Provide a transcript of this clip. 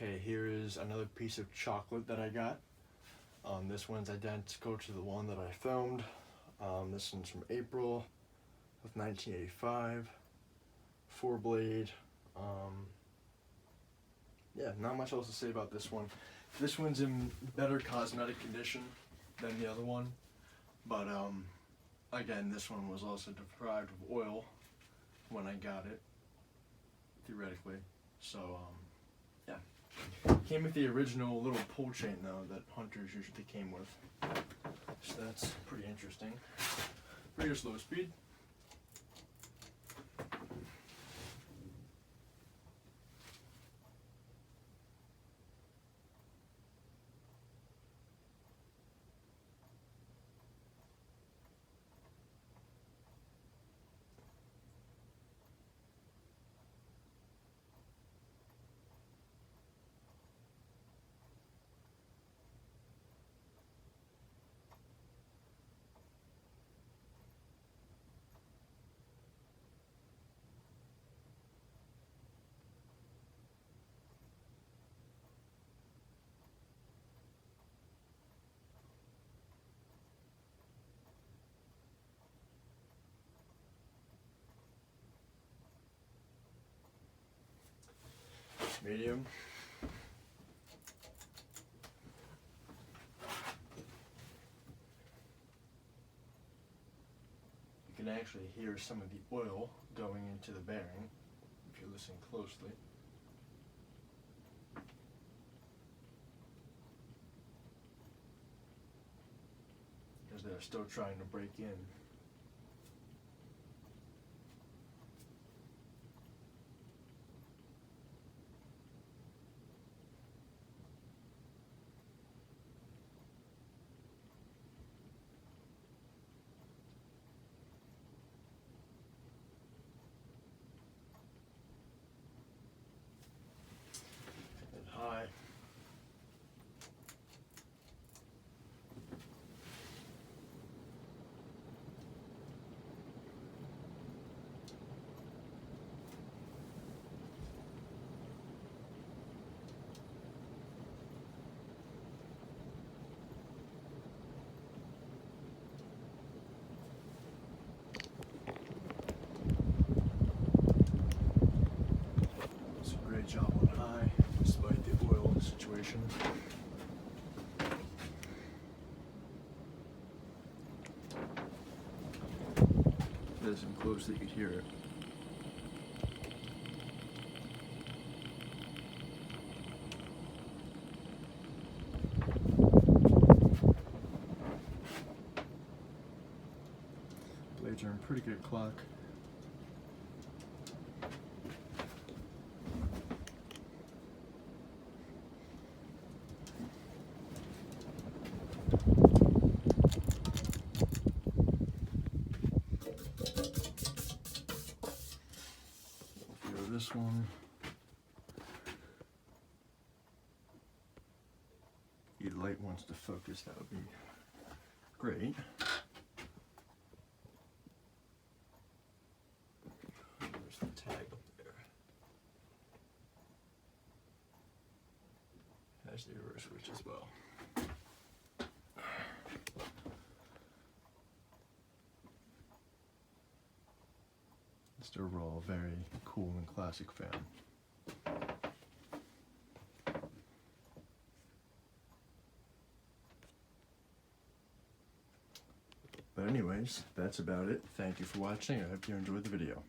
Okay, here is another piece of chocolate that I got. This one's identical to the one that I filmed. This one's from April of 1985. 4-blade. Yeah, not much else to say about this one. This one's in better cosmetic condition than the other one, but again, this one was also deprived of oil when I got it, theoretically. So yeah, came with the original little pull chain though that hunters usually came with. So that's pretty interesting. Pretty slow speed. Medium. You can actually hear some of the oil going into the bearing if you listen closely. Because they're still trying to break in. And high. It's a great job on high, despite the oil situation. Listen closely, you can hear it. Blades are in pretty good clock. This one, if the light wants to focus, that would be great. There's the tag up there. Has the reverse switch as well. Just overall very cool and classic fan. But anyways, that's about it. Thank you for watching. I hope you enjoyed the video.